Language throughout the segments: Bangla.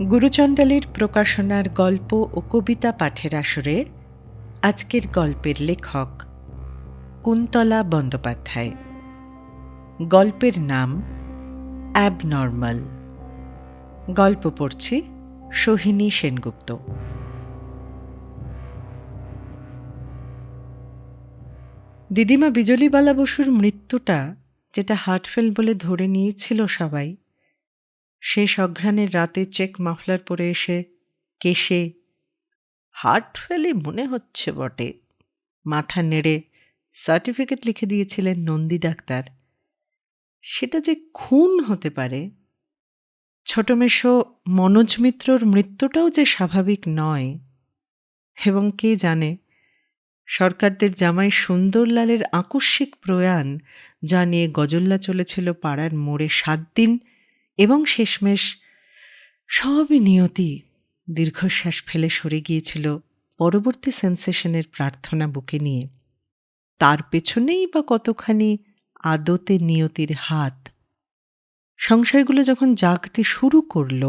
গুরুচণ্ডালীর প্রকাশনার গল্প ও কবিতা পাঠের আসরে আজকের গল্পের লেখক কুন্তলা বন্দ্যোপাধ্যায়। গল্পের নাম অ্যাবনর্মাল। গল্প পড়ছি সোহিনী সেনগুপ্ত। দিদিমা বিজলীবালা বসুর মৃত্যুটা যেটা হার্টফেল বলে ধরে নিয়েছিল সবাই, শেষ অঘ্রাণের রাতে চেক মাফলার পরে এসে কেশে হার্টফেলই মনে হচ্ছে বটে মাথা নেড়ে সার্টিফিকেট লিখে দিয়েছিলেন নন্দী ডাক্তার, সেটা যে খুন হতে পারে, ছোট মেশো মনোজ মিত্রর মৃত্যুটাও যে স্বাভাবিক নয়, এবং কে জানে সরকারদের জামাই সুন্দরলালের আকস্মিক প্রয়াণ যা নিয়ে গজল্লা চলেছিল পাড়ার মোড়ে 7 দিন, এবং শেষমেশ সবই নিয়তি দীর্ঘশ্বাস ফেলে সরে গিয়েছিল পরবর্তী সেন্সেশনের প্রার্থনা বুকে নিয়ে। তার পেছনেই বা কতখানি আদতে নিয়তির হাত। সংশয়গুলো যখন জাগতে শুরু করল,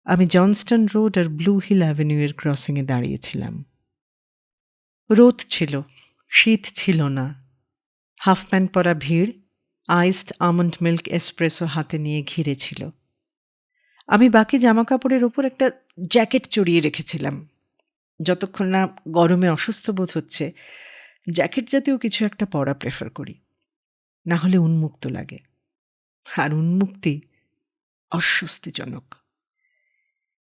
আমি জনস্টন রোড আর ব্লু হিল অ্যাভিনিউয়ের ক্রসিংয়ে দাঁড়িয়েছিলাম। রোদ ছিল, শীত ছিল না। হাফ প্যান্ট পরা ভিড় আইসড আমন্ড মিল্ক এসপ্রেসো হাতে নিয়ে ঘিরে ছিল। আমি বাকি জামাকাপড়ের ওপর একটা জ্যাকেট চড়িয়ে রেখেছিলাম। যতক্ষণ না গরমে অসুস্থ বোধ হচ্ছে, জ্যাকেট জাতীয় কিছু একটা পরা প্রেফার করি, না হলে উন্মুক্ত লাগে। আর উন্মুক্তি অস্বস্তিজনক।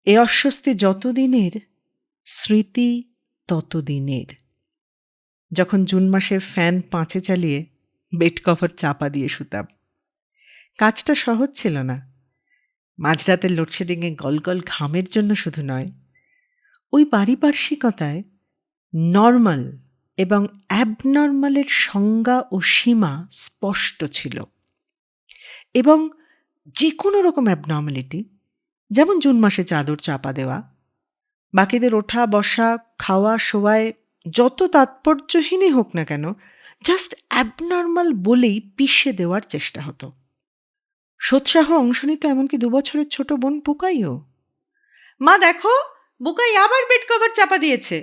এ অস্বস্তি যতদিনের, স্মৃতি ততদিনের। যখন জুন মাসে ফ্যান 5 চালিয়ে বেড কভার চাপা দিয়ে শুতাম। কাজটা সহজ ছিল না। মাঝরাতের লোডশেডিংয়ে গলগল ঘামের জন্য শুধু নয়, ওই পারিপার্শ্বিকতায় নর্মাল এবং অ্যাবনর্মালের সংজ্ঞা ও সীমা স্পষ্ট ছিল। এবং যে কোনো রকম অ্যাবনর্মালিটি, যেমন জুন মাসে চাদর চাপা দেওয়া, বাকিদের ওঠা বসা খাওয়া শোয়ায় যত তাৎপর্যহীনই হোক না কেন, জাস্ট অ্যাবনর্মাল বলেই পিষে দেওয়ার চেষ্টা হতো। সোৎসাহ অংশ নিত এমনকি 2 বছরের ছোট বোন বুকাইও। মা দেখো, বুকাই আবার বেড কভার চাপা দিয়েছে।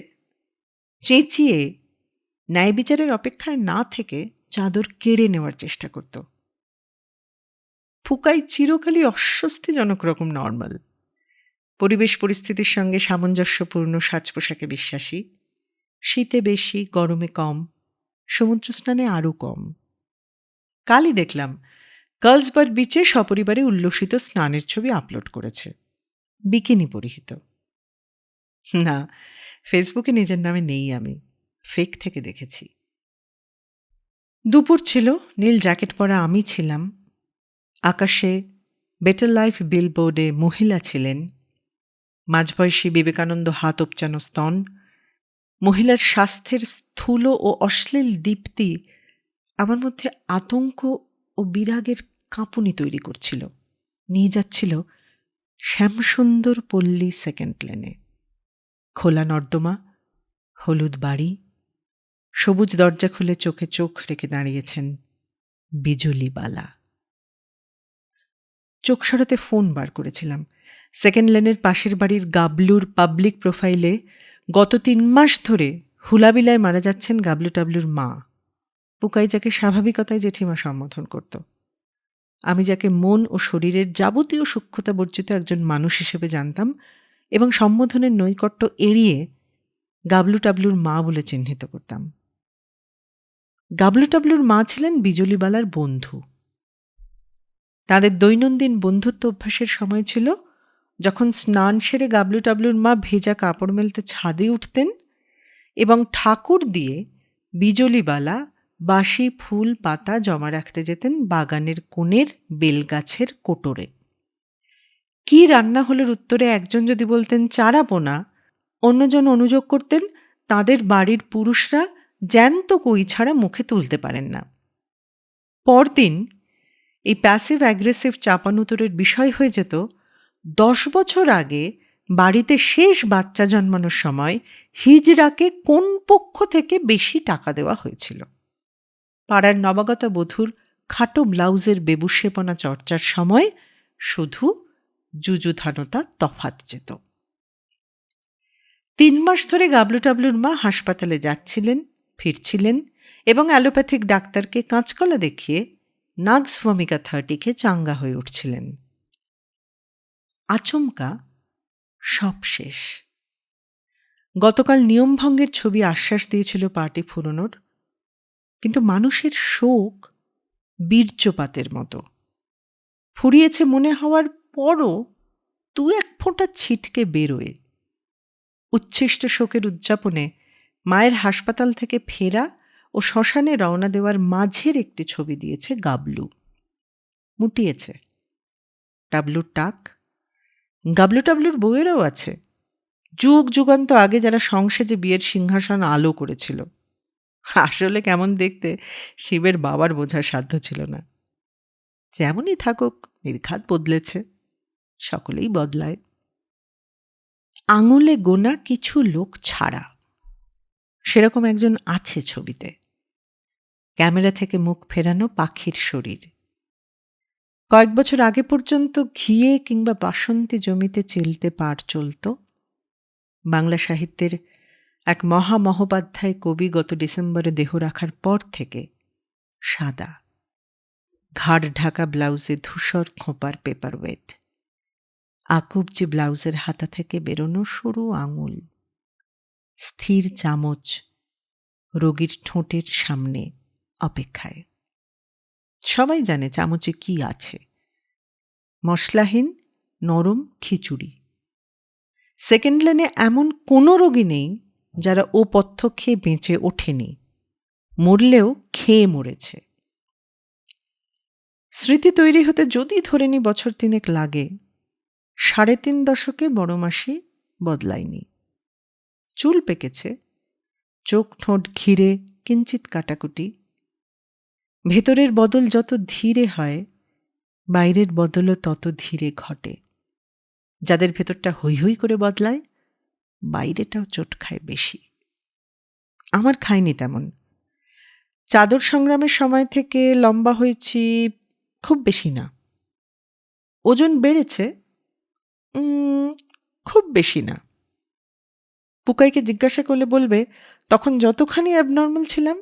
চেঁচিয়ে ন্যায় বিচারের অপেক্ষায় না থেকে চাদর কেড়ে নেওয়ার চেষ্টা করত। ফুকাই চিরকালই অস্বস্তিজনক রকম নর্মাল। পরিবেশ পরিস্থিতির সঙ্গে সামঞ্জস্যপূর্ণ সাজ পোশাকে বিশ্বাসী। শীতে বেশি, গরমে কম, সমুদ্র স্নানে আরও কম। কালই দেখলাম কার্লসবার্গ বিচে সপরিবারে উল্লসিত স্নানের ছবি আপলোড করেছে, বিকিনি পরিহিত। না, ফেসবুকে নিজের নামে নেই আমি, ফেক থেকে দেখেছি। দুপুর ছিল, নীল জ্যাকেট পরা আমি ছিলাম। আকাশে বেটার লাইফ বিলবোর্ডে মহিলা ছিলেন। মাঝবয়সী বিবেকানন্দ হাত উপচানো স্তন, মহিলার স্বাস্থ্যের স্থূল ও অশ্লীল দীপ্তি আমার মধ্যে আতঙ্ক ও বিরাগের কাঁপুনি তৈরি করছিল। নিয়ে যাচ্ছিল শ্যামসুন্দর পল্লী সেকেন্ড লেনে। খোলা নর্দমা, হলুদ বাড়ি, সবুজ দরজা খুলে চোখে চোখ রেখে দাঁড়িয়েছেন বিজলীবালা। চোখ সরাতে ফোন বার করেছিলাম। সেকেন্ড লেনের পাশের বাড়ির গাবলুর পাবলিক প্রোফাইলে গত 3 মাস ধরে হুলাবিলায় মারা যাচ্ছেন গাবলু টাবলুর মা। পুকাই যাকে স্বাভাবিকতায় জেঠিমা সম্বোধন করত, আমি যাকে মন ও শরীরের যাবতীয় সূক্ষ্মতা বর্জিত একজন মানুষ হিসেবে জানতাম এবং সম্বোধনের নৈকট্য এড়িয়ে গাবলু টাবলুর মা বলে চিহ্নিত করতাম। গাবলু টাবলুর মা ছিলেন বিজলীবালার বন্ধু। তাদের দৈনন্দিন বন্ধুত্ব অভ্যাসের সময় ছিল যখন স্নান সেরে গাবলু টাবলুর মা ভেজা কাপড় মেলতে ছাদে উঠতেন এবং ঠাকুর দিয়ে বিজলীবালা বাসি ফুল পাতা জমা রাখতে যেতেন বাগানের কোণের বেলগাছের কোটরে। কি রান্না হলের উত্তরে একজন যদি বলতেন চারা পোনা, অন্যজন অনুযোগ করতেন তাদের বাড়ির পুরুষরা জ্যান্ত কই ছাড়া মুখে তুলতে পারেন না। পরদিন এই প্যাসিভ অ্যাগ্রেসিভ চাপানুতরের বিষয় হয়ে যেত 10 বছর আগে বাড়িতে শেষ বাচ্চা জন্মানোর সময় হিজড়াকে কোন পক্ষ থেকে বেশি টাকা দেওয়া হয়েছিল। পাড়ার নবাগতা বধূর খাটো ব্লাউজের বেবুসেপনা চর্চার সময় শুধু যুযুধানতা তফাৎ যেত। 3 মাস ধরে গাবলু টাবলুর মা হাসপাতালে যাচ্ছিলেন, ফিরছিলেন এবং অ্যালোপ্যাথিক ডাক্তারকে কাঁচকলা দেখিয়ে নাগস ভমিকা 30 চাঙ্গা হয়ে উঠছিলেন। আচমকা সব শেষ। গতকাল নিয়মভঙ্গের ছবি আশ্বাস দিয়েছিল পার্টি ফুরোনোর, কিন্তু মানুষের শোক বীর্যপাতের মতো ফুরিয়েছে মনে হওয়ার পরও 2-1 ফোঁটা ছিটকে বেরোয়। উচ্ছিষ্ট শোকের উদযাপনে মায়ের হাসপাতাল থেকে ফেরা ও শ্মশানে রওনা দেওয়ার মাঝের একটি ছবি দিয়েছে গাবলু। মুটিয়েছে টাবলুর টাক। গাবলু টাবলুর বউয়েরও আছে, যুগ যুগান্ত আগে যারা সংসেজে বিয়ের সিংহাসন আলো করেছিল। আসলে কেমন দেখতে শিবের বাবার বোঝার সাধ্য ছিল না। যেমনই থাকুক, নির্ঘাত বদলেছে, সকলেই বদলায়। আঙুলে গোনা কিছু লোক ছাড়া সেরকম একজন আছে ছবিতে। ক্যামেরা থেকে মুখ ফেরানো পাখির শরীর। কয়েক বছর আগে পর্যন্ত ঘিয়ে কিংবা বাসন্তী জমিতে চিলতে পার চলত। বাংলা সাহিত্যের এক মহামহোপাধ্যায় কবি গত ডিসেম্বরে দেহ রাখার পর থেকে সাদা, ঘাড় ঢাকা ব্লাউজে ধূসর খোঁপার পেপার ওয়েট, আকুবজি ব্লাউজের হাতা থেকে বেরোনো সরু আঙুল, স্থির চামচ রোগীর ঠোঁটের সামনে অপেক্ষায়। সবাই জানে চামচে কি আছে। মশলাহীন নরম খিচুড়ি। সেকেন্ড লাইনে এমন কোনো রোগী নেই যারা ও পথ্য খেয়ে বেঁচে ওঠেনি, মরলেও খেয়ে মরেছে। স্মৃতি তৈরি হতে যদি ধরে নি বছর 3 লাগে, 3.5 দশকে বড় মাসি বদলায়নি। চুল পেকেছে, চোখ ঠোঁট ঘিরে কিঞ্চিত কাটাকুটি। ভেতরের বদল যত ধীরে হয়, বাইরের বদলও তত ধীরে ঘটে। যাদের ভেতরটা হৈ হৈ করে বদলায়, বাইরেটাও চোট খায় বেশি। আমার খায়নি তেমন। চাদর সংগ্রামের সময় থেকে লম্বা হয়েছি খুব বেশি না। ওজন বেড়েছে খুব বেশি না। পুকাইকে জিজ্ঞাসা করলে বলবে, তখন যতখানি অ্যাবনর্মাল ছিলাম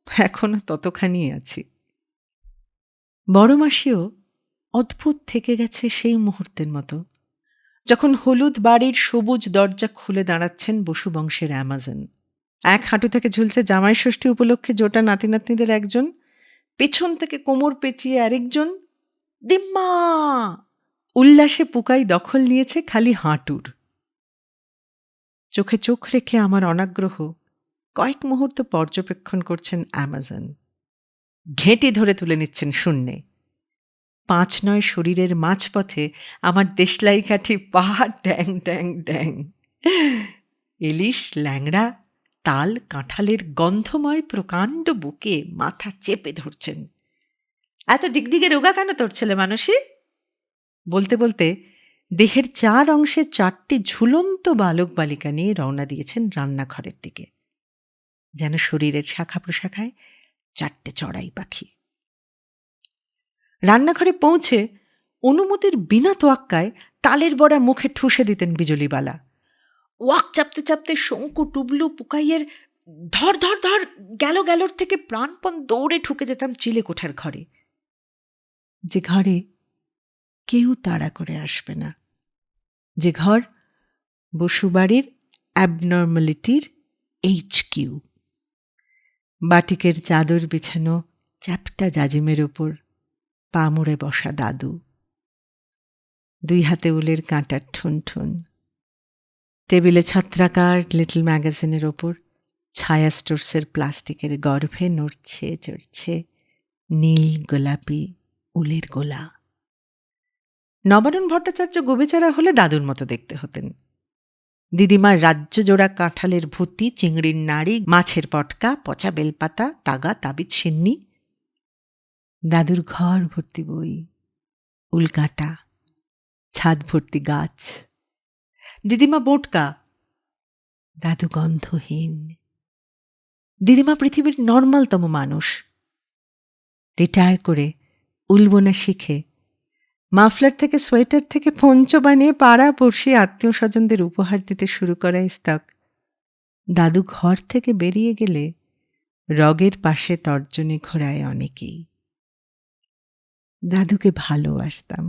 এখনো ততখানি আছি। বড় মাসিও অদ্ভুত থেকে গেছে সেই মুহূর্তের মতো, যখন হলুদ বাড়ির সবুজ দরজা খুলে দাঁড়াচ্ছেন বসু বংশের অ্যামাজন। এক হাঁটু থেকে ঝুলছে জামাই ষষ্ঠী উপলক্ষে জোটা নাতি নাতনিদের একজন, পেছন থেকে কোমর পেঁচিয়ে আরেকজন। দিম্মা! উল্লাসে পুকাই দখল নিয়েছে খালি হাঁটুর। চোখে চোখ রেখে আমার অনাগ্রহ কয়েক মুহূর্ত পর্যবেক্ষণ করছেন অ্যামাজন। ঘেঁটি ধরে তুলে নিচ্ছেন শূন্যে। 5-9 শরীরের মাঝপথে আমার দেশলাই কাঠি পা ড্যাং ড্যাং ড্যাং। ইলিশ, ল্যাংড়া, তাল, কাঁঠালের গন্ধময় প্রকাণ্ড বুকে মাথা চেপে ধরছেন। এত ডিগডিগে রোগা কেন তোর ছেলে মানুষই? বলতে বলতে দেহের 4 অংশে 4টি ঝুলন্ত বালক বালিকা নিয়ে রওনা দিয়েছেন রান্নাঘরের দিকে, যেন শরীরের শাখা প্রশাখায় 4টে চড়াই পাখি। রান্নাঘরে পৌঁছে অনুমতির বিনা তোয়াক্কায় তালের বড়া মুখে ঠুসে দিতেন বিজলিবালা। ওয়াক চাপতে চাপতে শঙ্কু টুবলু পুকাইয়ের ধর ধর ধর গেল গেলোর থেকে প্রাণপণ দৌড়ে ঢুকে যেতাম চিলে কোঠার ঘরে, যে ঘরে কেউ তাড়া করে আসবে না, যে ঘর বসুবাড়ির অ্যাবনর্মালিটির HQ। বাটিকের চাদর বিছানো চ্যাপ্টা জাজিমের ওপর পা মুড়ে বসা দাদু, 2 হাতে উলের কাঁটার ঠুনঠুন। টেবিলে ছত্রাকার লিটল ম্যাগাজিনের ওপর ছায়া স্টোর্সের প্লাস্টিকের গর্ভে নড়ছে চড়ছে নীল গোলাপি উলের গোলা। নবারুণ ভট্টাচার্য গোবেচারা হলে দাদুর মতো দেখতে হতেন। দিদিমার রাজ্য জোড়া কাঁঠালের ভুতি, চিংড়ির নাড়ি, মাছের পটকা, পচা বেলপাতা, তাগা, তাবিজ, সিন্নি। দাদুর ঘর ভর্তি বই, উলকাঁটা, ছাদ ভর্তি গাছ। দিদিমা বোটকা, দাদু গন্ধহীন। দিদিমা পৃথিবীর নর্মালতম মানুষ। রিটায়ার করে উলবোনা শিখে মাফলার থেকে সোয়েটার থেকে পঞ্চ বানিয়ে পাড়া পড়শি আত্মীয় স্বজনদের উপহার দিতে শুরু করা ইস্তক দাদু ঘর থেকে বেরিয়ে গেলে রগের পাশে তর্জনী ঘোরায় অনেকেই। দাদুকে ভালোবাসতাম।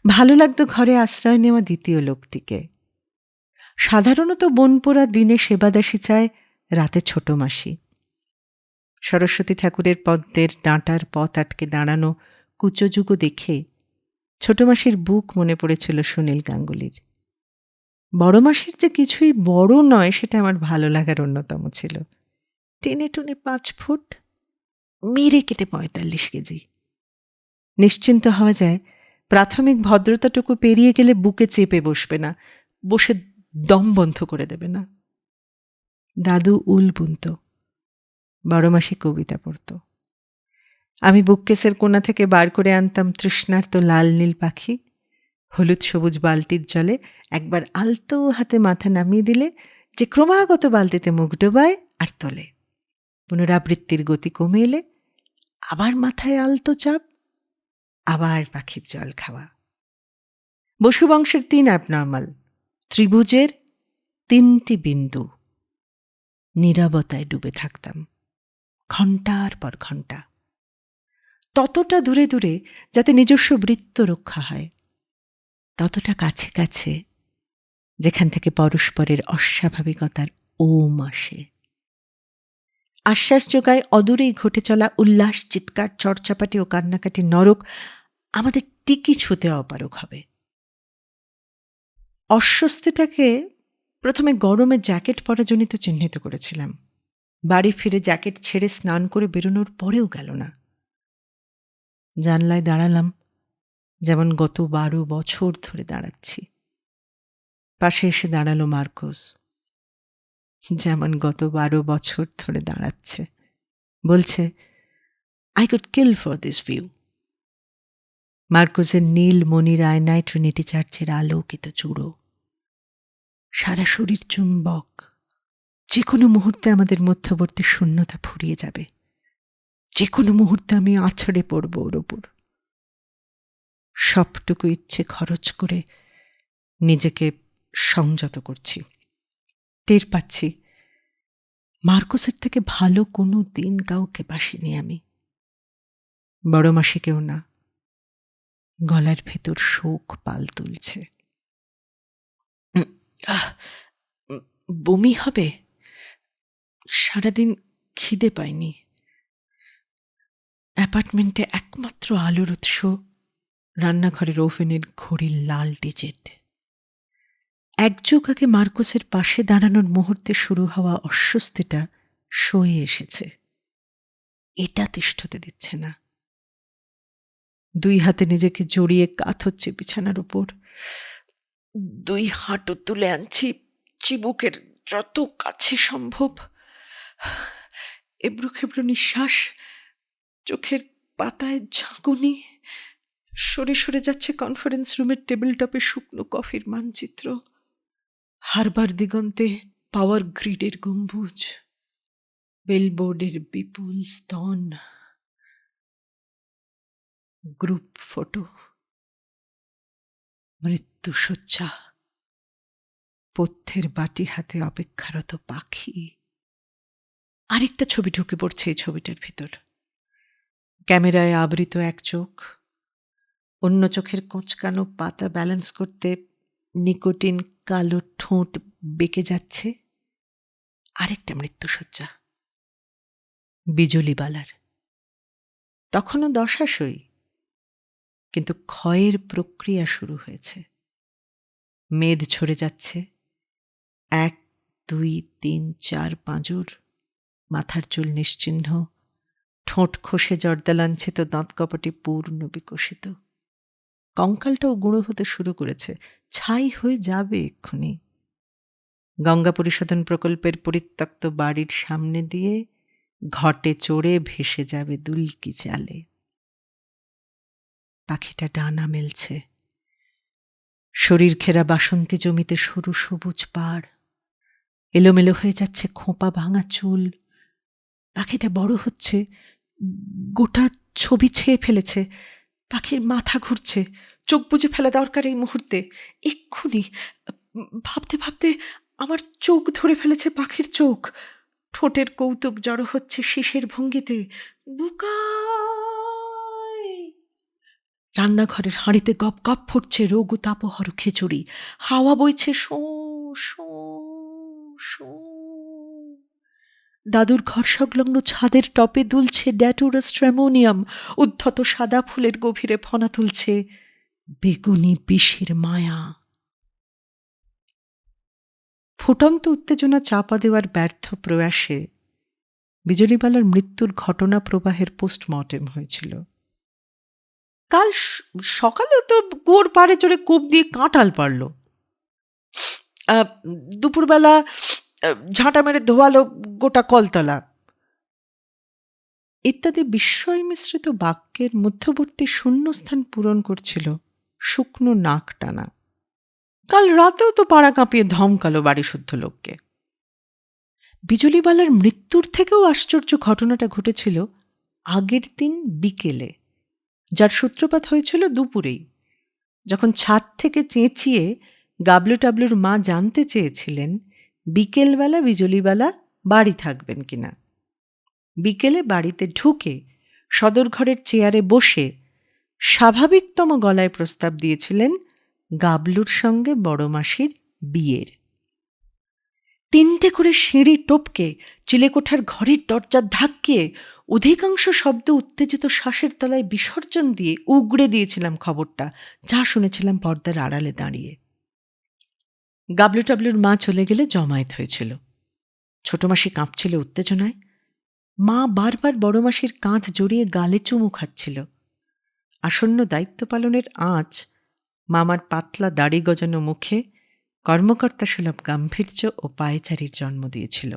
ভালো লাগতো ঘরে আশ্রয় নেওয়া দ্বিতীয় লোকটিকে। সাধারণত বনপোড়া দিনে সেবাদাসী চায়, রাতে ছোট মাসি। সরস্বতী ঠাকুরের পদ্মের ডাঁটার পথ আটকে দাঁড়ানো কুচোযুগো দেখে ছোট মাসির বুক মনে পড়েছিল সুনীল গাঙ্গুলির। বড় মাসির যে কিছুই বড় নয় সেটা আমার ভালো লাগার অন্যতম ছিল। টেনে টুনে 5 ফুট, মেরে কেটে 45 কেজি। নিশ্চিন্ত হওয়া যায় প্রাথমিক ভদ্রতাটুকু পেরিয়ে গেলে বুকে চেপে বসবে না, বসে দম বন্ধ করে দেবে না। দাদু উল বুনত, বড় মাসি কবিতা পড়ত। আমি বুককেসের কোণা থেকে বার করে আনতাম তৃষ্ণার্ত লাল নীল পাখি। হলুদ সবুজ বালতির জলে একবার আলতো হাতে মাথা নামিয়ে দিলে যে ক্রমাগত বালতিতে মুখ ডোবায় আর তোলে। পুনরাবৃত্তির গতি কমে এলে আবার মাথায় আলতো চাপ, আবার পাখির জল খাওয়া। বসু বংশের 3 অ্যাবনর্মাল, ত্রিভুজের 3টি বিন্দু। নীরবতায় ডুবে থাকতাম ঘণ্টার পর ঘণ্টা, ততটা দূরে দূরে যাতে নিজস্ব বৃত্ত রক্ষা হয়, ততটা কাছে কাছে যেখান থেকে পরস্পরের অস্বাভাবিকতার ওম আসে। আশ্বাস যোগায় অদূরেই ঘটে চলা উল্লাস, চিৎকার, চড়চাপাটি ও কান্নাকাটি নরক আমাদের টিকি ছুঁতে অপারক হবে। অস্বস্তিটাকে প্রথমে গরমে জ্যাকেট পরাজনিত চিহ্নিত করেছিলাম। বাড়ি ফিরে জ্যাকেট ছেড়ে স্নান করে বেরোনোর পরেও গেল না। জানলায় দাঁড়ালাম, যেমন গত 12 বছর ধরে দাঁড়াচ্ছি। পাশে এসে দাঁড়ালো মার্কোস, যেমন গত 12 বছর ধরে দাঁড়াচ্ছে। বলছে, I could kill for this view. মার্কোসের নীল মনির আয়নায় ট্রিনিটি চার্চের আলোকিত চূড়ো, সারা শরীর চুম্বক। যে কোনো মুহূর্তে আমাদের মধ্যবর্তী শূন্যতা ফুরিয়ে যাবে, যে কোনো মুহূর্তে আমি আছড়ে পড়ব ওর ওপর। সবটুকু ইচ্ছে খরচ করে নিজেকে সংযত করছি। টের পাচ্ছি মার্কোসের থেকে ভালো কোনো দিন কাউকে বাসিনি আমি, বড় মাসিকেও না। গলার ভেতর শোক পাল তুলছে। বমি হবে। সারাদিন খিদে পাইনি। অ্যাপার্টমেন্টে একমাত্র আলোর উৎস রান্নাঘরের ওভেনের ঘড়ির লাল ডিজিট। একযোগ আগে মার্কোসের পাশে দাঁড়ানোর মুহূর্তে শুরু হওয়া অস্বস্তিটা সয়ে এসেছে। এটা তিষ্ঠতে দিচ্ছে না। 2 হাতে নিজেকে জড়িয়ে কাত হচ্ছে বিছানার উপর। 2 হাঁটু তুলে আনছি চিবুকের যত কাছে সম্ভব। এবড়ো খেবড়ো নিঃশ্বাস, চোখের পাতায় ঝাঁকুনি। সরে সরে যাচ্ছে কনফারেন্স রুমের টেবিল টপে শুকনো কফির মানচিত্র, হারবার দিগন্তে পাওয়ার গ্রিডের গম্বুজ, বেলবোর্ডের বিপুল স্তন, গ্রুপ ফটো, মৃত্যুশয্যা, পথ্যের বাটি হাতে অপেক্ষারত পাখি। আরেকটা ছবি ঢুকে পড়ছে এই ছবিটার ভিতর। ক্যামেরায় আবৃত এক চোখ, অন্য চোখের কোঁচকানো পাতা ব্যালেন্স করতে নিকোটিন কালো ঠোঁট বেঁকে যাচ্ছে। আরেকটা মৃত্যুশয্যা, বিজলিবালার। তখনও দশাশই, কিন্তু ক্ষয়ের প্রক্রিয়া শুরু হয়েছে। মেদ ঝরে যাচ্ছে। 1, 2, 3, 4 পাঁজর, মাথার চুল নিশ্চিহ্ন, ঠোঁট খসে জর্দালাঞ্ছিত, দাঁত কপাটি পূর্ণ বিকশিত। কঙ্কালটাও গুঁড়ো হতে শুরু করেছে, ছাই হয়ে যাবে এক্ষুনি। গঙ্গা পরিশোধন প্রকল্পের পরিত্যক্ত বাড়ির সামনে দিয়ে ঘটে চড়ে ভেসে যাবে দুলকি চালে। পাখিটা ডানা মেলছে। শরীর ঘেরা বাসন্তী জমিতে সরু সবুজ পাড়, এলোমেলো হয়ে যাচ্ছে খোঁপা ভাঙা চুল। পাখিটা বড় হচ্ছে, গোটা ছবি ছেয়ে ফেলেছে। পাখির মাথা ঘুরছে, চোখ বুজে ফেলা দরকার এই মুহূর্তে, এক্ষুনি। ভাবতে ভাবতে আমার চোখ ধরে ফেলেছে পাখির চোখ। ঠোঁটের কৌতুক জড়ো হচ্ছে শীষের ভঙ্গিতে। বুকাই! রান্নাঘরের হাঁড়িতে গপ গপ ফুটছে রোগ তাপহর খিচুড়ি। হাওয়া বইছে শোঁ শোঁ শোঁ। দাদুর ঘর সংলগ্ন ছাদের টপে দুলছে ড্যাটুরাস ট্রেমোনিয়াম। উদ্ধত সাদা ফুলের গভীরে ফনা তুলছে বেগুনি বিষের মায়া। ফুটন্ত উত্তেজনা চাপা দেওয়ার ব্যর্থ প্রয়াসে বিজলিবালার মৃত্যুর ঘটনা প্রবাহের পোস্টমর্টেম হয়েছিল। কাল সকালেও তো কুয়োর পাড়ে চড়ে কূপ দিয়ে কাঁঠাল পারল। দুপুরবেলা ঝাঁটা মেরে ধোয়ালো গোটা কলতলা, ইত্যাদি বিস্ময় মিশ্রিত বাক্যের মধ্যবর্তী শূন্যস্থান পূরণ করছিল শুকনো নাক টানা। কাল রাতেও তো পাড়া কাঁপিয়ে ধমকালো বাড়ি শুদ্ধ লোককে। বিজলিবালার মৃত্যুর থেকেও আশ্চর্য ঘটনাটা ঘটেছিল আগের দিন বিকেলে, যার সূত্রপাত হয়েছিল দুপুরেই, যখন ছাদ থেকে চেঁচিয়ে গাবলু টাবলুর মা জানতে চেয়েছিলেন বিকেলবেলা বিজলিবালা বাড়ি থাকবেন কিনা। বিকেলে বাড়িতে ঢুকে সদর ঘরের চেয়ারে বসে স্বাভাবিকতম গলায় প্রস্তাব দিয়েছিলেন গাবলুর সঙ্গে বড় মাসির বিয়ের। 3টে করে সিঁড়ি টপকে চিলেকোঠার ঘরের দরজা ধাক্কিয়ে অধিকাংশ শব্দ উত্তেজিত শ্বাসের তলায় বিসর্জন দিয়ে উগড়ে দিয়েছিলাম খবরটা, যা শুনেছিলাম পর্দার আড়ালে দাঁড়িয়ে। গাবলু টাবলুর মা চলে গেলে জমায়েত হয়েছিল। ছোট মাসি কাঁপছিল উত্তেজনায়। মা বারবার বড় মাসির কাঁধ জড়িয়ে গালে চুমু খাচ্ছিল। আসন্ন দায়িত্ব পালনের আঁচ মামার পাতলা দাড়ি গজানো মুখে কর্মকর্তা সুলভ গাম্ভীর্য ও পায়চারির জন্ম দিয়েছিল।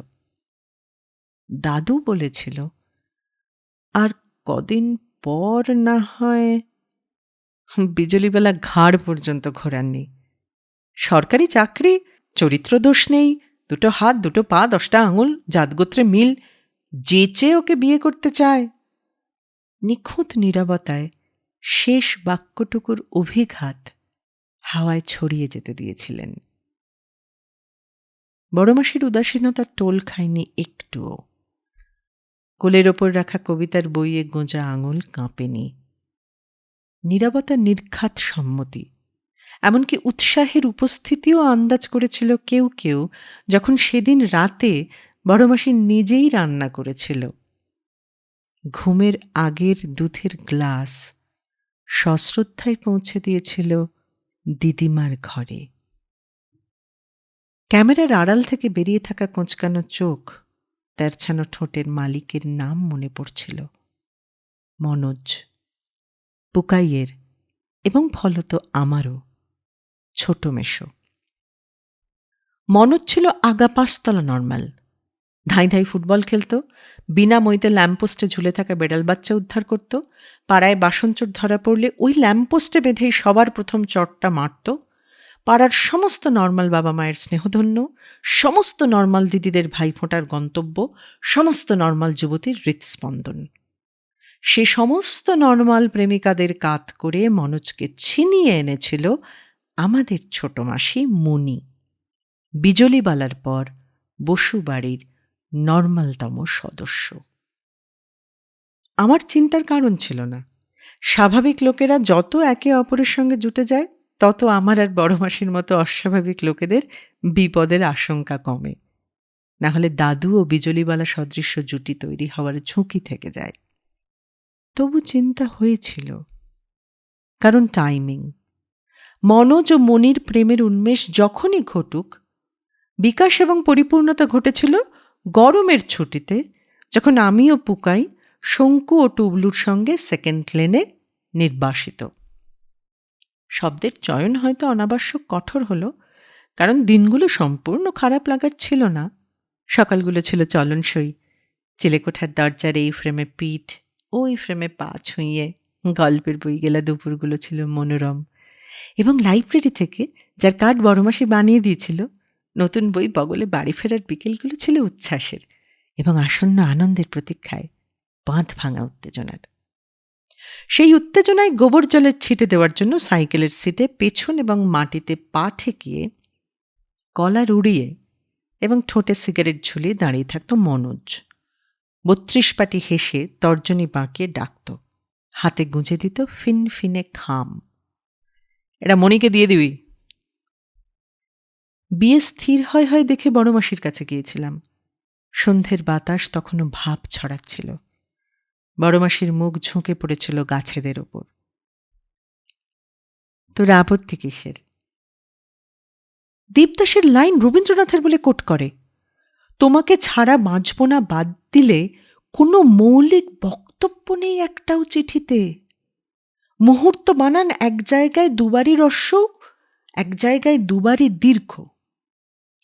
দাদু বলেছিল, আর কদিন পর না হয়। বিজলিবেলা ঘাড় পর্যন্ত ঘোরাননি। সরকারি চাকরি, চরিত্র দোষ নেই, 2 হাত 2 পা 10টা আঙুল, জাতগোত্রে মিল, যেচে ওকে বিয়ে করতে চায়। নিখুঁত নীরবতায় শেষ বাক্যটুকুর অভিঘাত হাওয়ায় ছড়িয়ে যেতে দিয়েছিলেন। বড়মাসির উদাসীনতার টোল খায়নি একটুও। কোলের ওপর রাখা কবিতার বইয়ে গোঁজা আঙুল কাঁপেনি। নীরবতার নির্ঘাত সম্মতি, এমনকি উৎসাহের উপস্থিতিও আন্দাজ করেছিল কেউ কেউ, যখন সেদিন রাতে বড়মাসি নিজেই রান্না করেছিল। ঘুমের আগের দুধের গ্লাস সশ্রদ্ধায় পৌঁছে দিয়েছিল দিদিমার ঘরে। ক্যামেরার আড়াল থেকে বেরিয়ে থাকা কোঁচকানো চোখ, তেরছানো ঠোঁটের মালিকের নাম মনে পড়ছিল, মনোজ। পুকাইয়ের এবং ফলত আমারও ছোট মেশো। মনোজ ছিল আগা 5 তলা নর্মাল। ধাই ধাই ফুটবল খেলত, বিনা মইতে ল্যাম্পপোস্টে ঝুলে থাকা বেড়াল বাচ্চা উদ্ধার করত, পাড়ায় বাসনচোর ধরা পড়লে ওই ল্যাম্পপোস্টে বেঁধেই সবার প্রথম চটটা মারত, পাড়ার সমস্ত নর্মাল বাবা মায়ের স্নেহধন্য, সমস্ত নর্মাল দিদিদের ভাইফোঁটার গন্তব্য, সমস্ত নর্মাল যুবতীর হৃৎস্পন্দন। সে সমস্ত নর্মাল প্রেমিকাদের কাত করে মনোজকে ছিনিয়ে এনেছিল আমাদের ছোট মাসি মুনি, বিজলিবালার পর বসু বাড়ির নর্মালতম সদস্য। আমার চিন্তার কারণ ছিল না। স্বাভাবিক লোকেরা যত একে অপরের সঙ্গে জুটে যায়, তত আমার আর বড় মাসির মতো অস্বাভাবিক লোকেদের বিপদের আশঙ্কা কমে। না হলে দাদু ও বিজলিবালা সদৃশ্য জুটি তৈরি হওয়ার ঝুঁকি থেকে যায়। তবু চিন্তা হয়েছিল, কারণ টাইমিং। মনোজ ও মনির প্রেমের উন্মেষ যখনই ঘটুক, বিকাশ এবং পরিপূর্ণতা ঘটেছিল গরমের ছুটিতে, যখন আমি ও পুকাই শঙ্কু ও টুবলুর সঙ্গে সেকেন্ড লেনে নির্বাসিত। শব্দের চয়ন হয়তো অনাবশ্যক কঠোর হলো, কারণ দিনগুলো সম্পূর্ণ খারাপ লাগার ছিল না। সকালগুলো ছিল চলনসই। চিলেকোঠার দরজার এই ফ্রেমে পিঠ, ওই ফ্রেমে পা ছুঁয়ে গল্পের বই গেলা দুপুরগুলো ছিল মনোরম। এবং লাইব্রেরি থেকে, যার কার্ড বড়মাসি বানিয়ে দিয়েছিল, নতুন বই বগলে বাড়ি ফেরার বিকেলগুলো ছিল উচ্ছ্বাসের এবং আসন্ন আনন্দের প্রতীক্ষায় বাঁধ ভাঙা উত্তেজনার। সেই উত্তেজনায় গোবর জলের ছিটে দেওয়ার জন্য সাইকেলের সিটে পেছন এবং মাটিতে পা ঠেকিয়ে, কলার উড়িয়ে এবং ঠোঁটে সিগারেট ঝুলিয়ে দাঁড়িয়ে থাকত মনোজ। ৩২ পাটি হেসে তর্জনী বাঁকিয়ে ডাকত, হাতে গুঁজে দিত ফিনফিনে খাম। এটা মণিকে দিয়ে দিবি। বিয়ে স্থির হয় দেখে বড় মাসির কাছে গিয়েছিলাম। সন্ধ্যের বাতাস তখনও ভাব ছড়াচ্ছিল। বড় মাসির মুখ ঝুঁকে পড়েছিল গাছেদের ওপর। তোর আপত্তি কিসের? দেবদাসের লাইন রবীন্দ্রনাথের বলে কোট করে, তোমাকে ছাড়া বাঁচব না বাদ দিলে কোনো মৌলিক বক্তব্য নেই একটাও চিঠিতে। মুহূর্ত বানান এক জায়গায় দুবারই হ্রস্ব, এক জায়গায় দুবারই দীর্ঘ,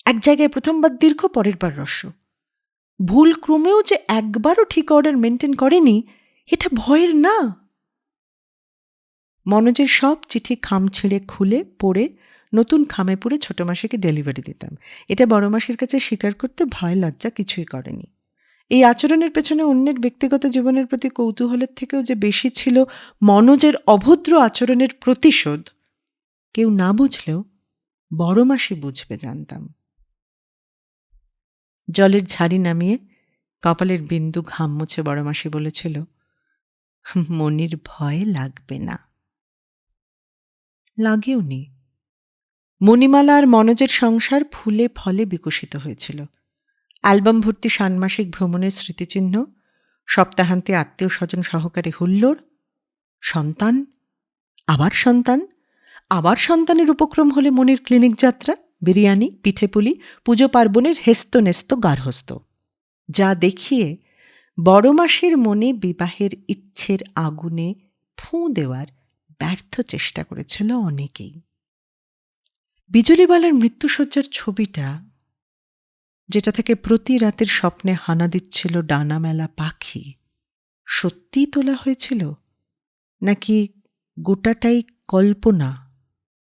এক জায়গায় প্রথমবার দীর্ঘ পরের বার হ্রস্ব। ভুল ক্রমেও যে একবারও ঠিক অর্ডার মেনটেন করেনি, এটা ভয়ের না। মনোজের সব চিঠি খাম ছিঁড়ে খুলে পড়ে নতুন খামে পড়ে ছোট মাসিকে ডেলিভারি দিতাম। এটা বড় মাসির কাছে স্বীকার করতে ভয় লজ্জা কিছুই করেনি। এই আচরণের পেছনে অন্যের ব্যক্তিগত জীবনের প্রতি কৌতূহলের থেকেও যে বেশি ছিল মনোজের অভদ্র আচরণের প্রতিশোধ, কেউ না বুঝলেও বড় মাসি বুঝবে জানতাম। জলের ঝাড়ি নামিয়ে কপালের বিন্দু ঘাম মুছে বড় মাসি বলেছিল, মনির ভয় লাগবে না। লাগেও নি। মণিমালা আর মনোজের সংসার ফুলে ফলে বিকশিত হয়েছিল। অ্যালবাম ভর্তি ষান্মাসিক ভ্রমণের স্মৃতিচিহ্ন, সপ্তাহান্তে আত্মীয় স্বজন সহকারে হুল্লোড়, সন্তান, আবার সন্তান, আবার সন্তানের উপক্রম হলে মনির ক্লিনিক যাত্রা, বিরিয়ানি, পিঠেপুলি, পুজো পার্বণের হেস্ত নেস্ত গার্হস্থ, যা দেখিয়ে বড় মাসির মনে বিবাহের ইচ্ছের আগুনে ফুঁ দেওয়ার ব্যর্থ চেষ্টা করেছিল অনেকেই। বিজুলিবালার মৃত্যুশয্যার ছবিটা, যেটা থেকে প্রতি রাতের স্বপ্নে হানা দিচ্ছিল ডানা মেলা পাখি, সত্যিই তোলা হয়েছিল নাকি গোটাটাই কল্পনা?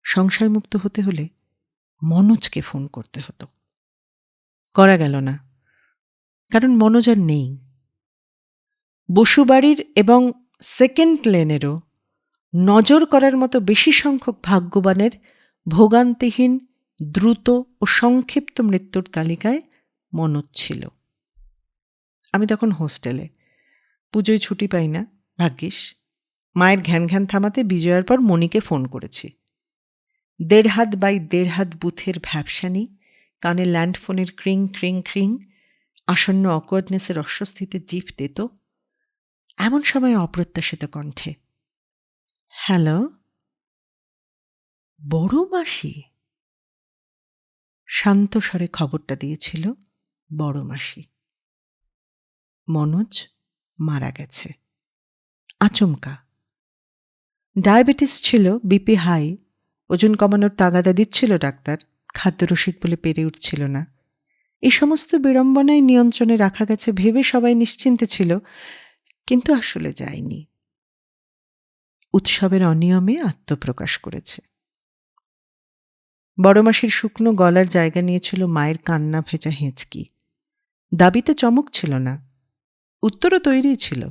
সংশয়মুক্ত হতে হলে মনোজকে ফোন করতে হতো। করা গেল না, কারণ মনোজ আর নেই। বসুবাড়ির এবং সেকেন্ড লেনেরও নজর করার মতো বেশি সংখ্যক ভাগ্যবানের ভোগান্তিহীন, দ্রুত ও সংক্ষিপ্ত মৃত্যুর তালিকায় মনোজ ছিল। আমি তখন হোস্টেলে, পুজোয় ছুটি পাই না, ভাগ্যিস। মায়ের ঘ্যান ঘ্যান থামাতে বিজয়ার পর মণিকে ফোন করেছি। 1.5 হাত বাই 1.5 হাত বুথের ভ্যাপসানি, কানে ল্যান্ডফোনের ক্রিং ক্রিং ক্রিং, আসন্ন অকওয়ার্ডনেসের অস্বস্তিতে জিভ দিত। এমন সময় অপ্রত্যাশিত কণ্ঠে, হ্যালো, বড় মাসি। শান্ত স্বরে খবরটা দিয়েছিল বড় মাসি। মনোজ মারা গেছে। আচমকা। ডায়াবেটিস ছিল, বিপি হাই, ওজন কমানোর তাগাদা দিচ্ছিল ডাক্তার, খাদ্যরসিক বলে পেরে উঠছিল না। এই সমস্ত বিড়ম্বনায় নিয়ন্ত্রণে রাখা গেছে ভেবে সবাই নিশ্চিন্তে ছিল, কিন্তু আসলে যায়নি। উৎসবের অনিয়মে আত্মপ্রকাশ করেছে। বড় মাসির শুকনো গলার জায়গা নিয়েছিল মায়ের কান্না ভেজা হেঁচকি। দাবিতে চমক ছিল না, উত্তরও তৈরি ছিল।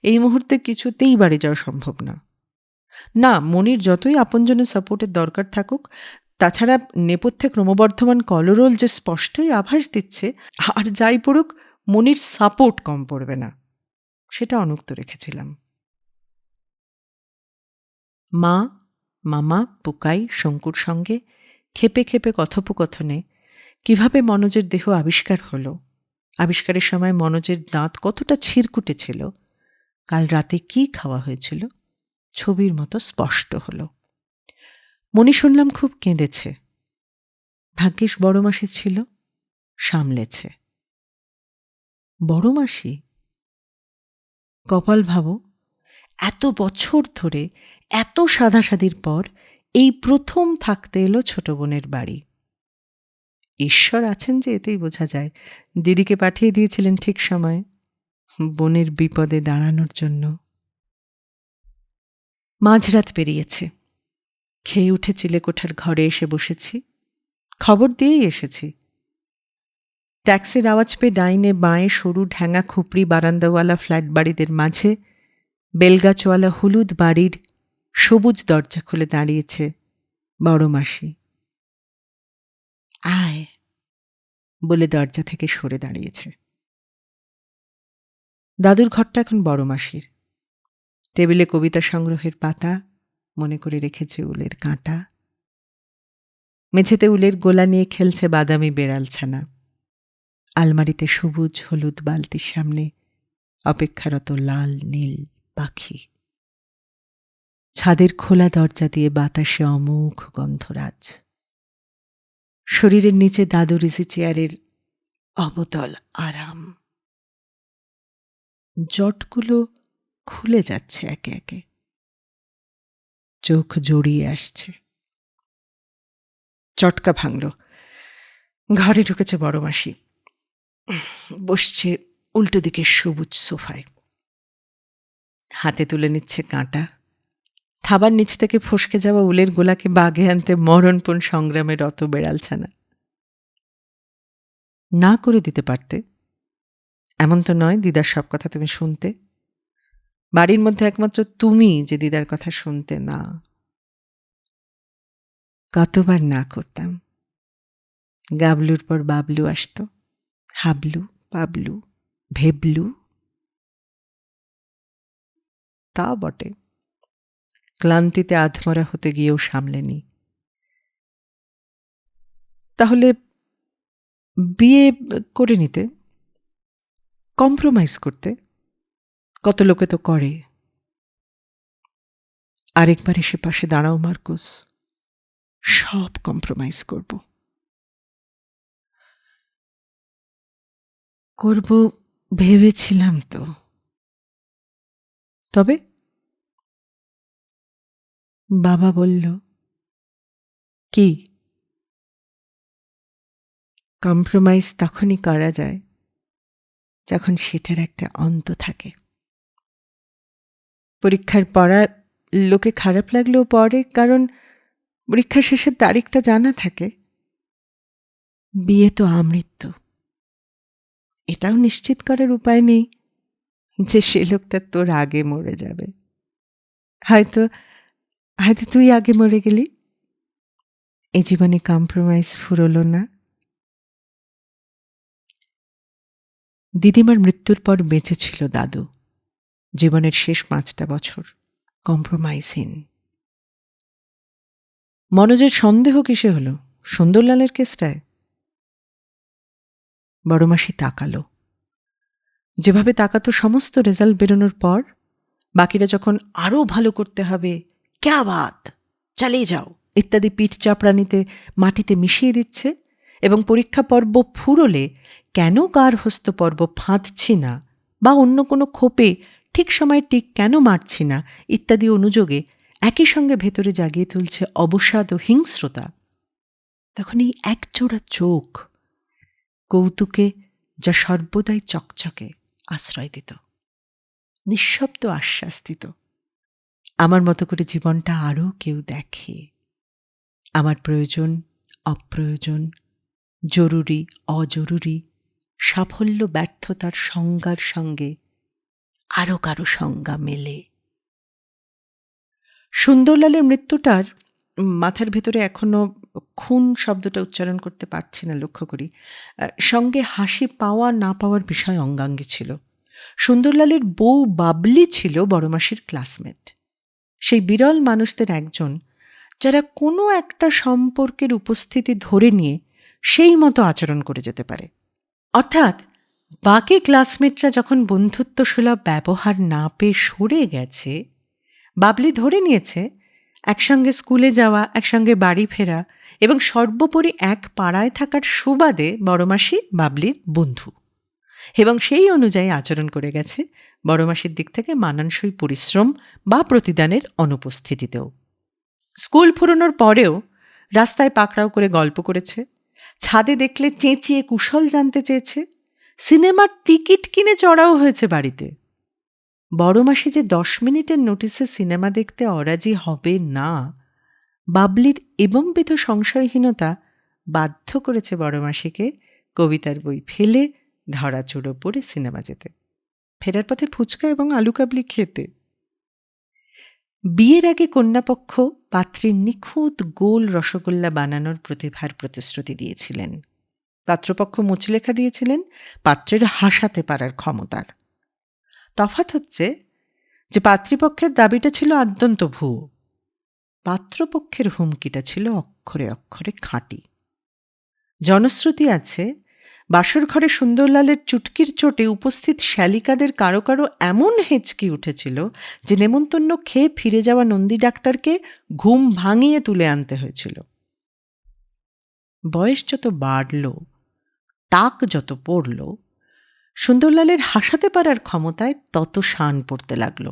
এই মুহূর্তে কিছুতেই বাড়ি যাওয়া সম্ভব না। না, মনির যতই আপনজনের সাপোর্টের দরকার থাকুক, তাছাড়া নেপথ্যে ক্রমবর্ধমান কলরোল যে স্পষ্টই আভাস দিচ্ছে, আর যাই পড়ুক মনির সাপোর্ট কম পড়বে না, সেটা অনুক্ত রেখেছিলাম। মা, মামা, পুকাই, শঙ্কুর সঙ্গে খেপে খেপে কথোপকথনে কিভাবে মনোজের দেহ আবিষ্কার হলো, আবিষ্কারের সময় মনোজের দাঁত কতটা ছিরকুটে ছিল, কাল রাতে কি খাওয়া হয়েছিল, ছবির মতো স্পষ্ট হল। মনি শুনলাম খুব কেঁদেছে। ভাগ্যিস বড় মাসি ছিল, সামলেছে। বড় মাসি? কপাল ভাবো, এত বছর ধরে, এত সাধাসাধির পর এই প্রথম থাকতে এলো ছোট বোনের বাড়ি। ঈশ্বর আছেন যে এতেই বোঝা যায়। দিদিকে পাঠিয়ে দিয়েছিলেন ঠিক সময়, বোনের বিপদে দাঁড়ানোর জন্য। মাঝরাত পেরিয়েছে। খেয়ে উঠে চিলেকোঠার ঘরে এসে বসেছি। খবর দিয়েই এসেছি। ট্যাক্সির আওয়াজ পেয়ে ডাইনে বাঁয়ে সরু ঢ্যাঙা খুপড়ি বারান্দাওয়ালা ফ্ল্যাট বাড়িদের মাঝে বেলগাছওয়ালা হলুদ বাড়ির সবুজ দরজা খুলে দাঁড়িয়েছে বড় মাসি। আয় বলে দরজা থেকে সরে দাঁড়িয়েছে। দাদুর ঘরটা এখন বড় মাসির। টেবিলে কবিতা সংগ্রহের পাতা, মনে করে রেখেছে উলের কাঁটা। মেঝেতে উলের গোলা নিয়ে খেলছে বাদামি বেড়ালছানা। আলমারিতে সবুজ হলুদ বালতির সামনে অপেক্ষারত লাল নীল পাখি। ছাদের খোলা দরজা দিয়ে বাতাসে অমোঘ গন্ধরাজ। শরীরের নিচে দাদুর ইজি চেয়ারের অবতল আরাম। জটগুলো খুলে যাচ্ছে একে একে, চোখ জড়িয়ে আসছে। চটকা ভাঙল। ঘরে ঢুকেছে বড় মাসি। বসছে উল্টো দিকে সবুজ সোফায়। হাতে তুলে নিচ্ছে কাঁটা। থাবার নিচ থেকে ফসকে যাওয়া উলের গোলাকে বাগে আনতে মরণপণ সংগ্রামে রত বেড়ালছানা। না করে দিতে পারতে। এমন তো নয় দিদার সব কথা তুমি শুনতে। বাড়ির মধ্যে একমাত্র তুমি যে দিদার কথা শুনতে না। কতবার না করতাম। গাবলুর পর বাবলু আসত। হাবলু, পাবলু, ভেবলু। তা বটে, ক্লান্তিতে আধমরা হতে গিয়েও সামলেনি। তাহলে বিয়ে করে নিতে, কম্প্রোমাইজ করতে। কত লোকে তো করে। আরেকবার এসে পাশে দাঁড়াও মার্কুস, সব কম্প্রোমাইজ করব। করব ভেবেছিলাম তো। তবে বাবা বলল, কি? কম্প্রোমাইজ তখনই করা যায় যখন সেটার একটা অন্ত থাকে। পরীক্ষার পড়া লোকে খারাপ লাগলেও পড়ে, কারণ পরীক্ষা শেষের তারিখটা জানা থাকে। বিয়ে তো আমৃত্যু। এটাও নিশ্চিত করার উপায় নেই যে সে লোকটা তোর আগে মরে যাবে। হয়তো হয়তো তুই আগে মরে গেলি। এ জীবনে কম্প্রোমাইজ ফুরোলো না। দিদিমার মৃত্যুর পর বেঁচে ছিল দাদু। জীবনের শেষ 5টা বছর কম্প্রোমাইজহীন। মনোজের সন্দেহ কিসে হলো? সুন্দরলালের কেসটায়? বড়মাসি তাকালো, যেভাবে তাকাতো সমস্ত রেজাল্ট বেরোনোর পর। বাকিরা যখন আরও ভালো করতে হবে, ক্যা বাত, চালিয়ে যাও ইত্যাদি পিঠ চাপড়ানিতে মাটিতে মিশিয়ে দিচ্ছে, এবং পরীক্ষা পর্ব ফুরোলে কেন কার হস্ত পর্ব ফাঁদছি না, বা অন্য কোনো খোপে ঠিক সময় টিক কেন মারছি না ইত্যাদি অনুযোগে একই সঙ্গে ভেতরে জাগিয়ে তুলছে অবসাদ ও হিংস্রতা, তখন এই একজোড়া চোখ কৌতুকে যা সর্বদাই চকচকে আশ্রয় দিত, নিঃশব্দ আশ্বাস দিত, আমার মতো করে জীবনটা আরও কেউ দেখে। আমার প্রয়োজন, অপ্রয়োজন, জরুরি, অজরুরি, সাফল্য ব্যর্থতার সংজ্ঞার সঙ্গে আরও কারো সংজ্ঞা মেলে। সুন্দরলালের মৃত্যুটার মাথার ভেতরে এখনো খুন শব্দটা উচ্চারণ করতে পারছি না, লক্ষ্য করি, সঙ্গে হাসি পাওয়া না পাওয়ার বিষয় অঙ্গাঙ্গী ছিল। সুন্দরলালের বউ বাবলি ছিল বড়মাসির ক্লাসমেট। সেই বিরল মানুষদের একজন যারা কোনো একটা সম্পর্কের উপস্থিতি ধরে নিয়ে সেই মতো আচরণ করে যেতে পারে। অর্থাৎ বাকি ক্লাসমেটরা যখন বন্ধুত্বসুলভ ব্যবহার না পেয়ে সরে গেছে, বাবলি ধরে নিয়েছে একসঙ্গে স্কুলে যাওয়া, একসঙ্গে বাড়ি ফেরা এবং সর্বোপরি এক পাড়ায় থাকার সুবাদে বড়মাসি বাবলির বন্ধু, এবং সেই অনুযায়ী আচরণ করে গেছে বড়মাসির দিক থেকে মানানসই পরিশ্রম বা প্রতিদানের অনুপস্থিতিতেও। স্কুল ফুরোনোর পরেও রাস্তায় পাকড়াও করে গল্প করেছে, ছাদে দেখলে চেঁচিয়ে কুশল জানতে চেয়েছে, সিনেমার টিকিট কিনে চড়াও হয়েছে বাড়িতে। বড়মাসি যে 10 মিনিটের নোটিসে সিনেমা দেখতে অরাজি হবে না, বাবলির এবংবিধ সংশয়হীনতা বাধ্য করেছে বড়মাসিকে কবিতার বই ফেলে ধরাচুড়ো পড়ে সিনেমা যেতে, ফেরার পথে ফুচকা এবং আলু কাবলি খেতে। বিয়ের আগে কন্যাপক্ষ পাত্রীর নিখুঁত গোল রসগোল্লা বানানোর প্রতিভার প্রতিশ্রুতি দিয়েছিলেন। পাত্রপক্ষ মুচলেখা দিয়েছিলেন পাত্রের হাসাতে পারার ক্ষমতার। তফাৎ হচ্ছে যে পাত্রীপক্ষের দাবিটা ছিল আদ্যন্ত ভুয়ো, পাত্রপক্ষের হুমকিটা ছিল অক্ষরে অক্ষরে খাঁটি। জনশ্রুতি আছে বাসর ঘরে সুন্দরলালের চুটকির চোটে উপস্থিত শ্যালিকাদের কারো কারো এমন হেঁচকি উঠেছিল যে নেমন্তন্ন খেয়ে ফিরে যাওয়া নন্দী ডাক্তারকে ঘুম ভাঙিয়ে তুলে আনতে হয়েছিল। বয়স যত বাড়ল, টাক যত পড়ল, সুন্দরলালের হাসাতে পারার ক্ষমতায় তত শান পড়তে লাগল।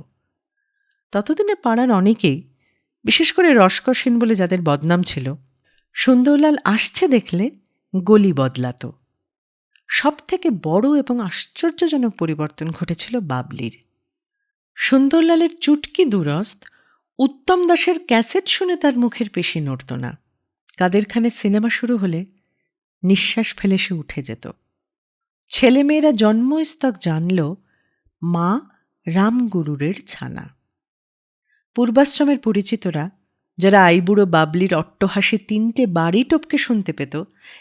ততদিনে পাড়ার অনেকেই, বিশেষ করে রসকসীন বলে যাদের বদনাম ছিল, সুন্দরলাল আসছে দেখলে গলি বদলাত। সব থেকে বড় এবং আশ্চর্যজনক পরিবর্তন ঘটেছিল বাবলির। সুন্দরলালের চুটকি দুরস্ত উত্তম দাসের ক্যাসেট শুনে তার মুখের পেশি নড়ত না। কাদের খানের সিনেমা শুরু হলে নিঃশ্বাস ফেলে সে উঠে যেত। ছেলেমেয়েরা জন্মস্তক জানল মা রামগুরুরের ছানা। পূর্বাশ্রমের পরিচিতরা, যারা আইবুড়ো বাবলির অট্টহাসি 3টে বাড়ি টপকে শুনতে পেত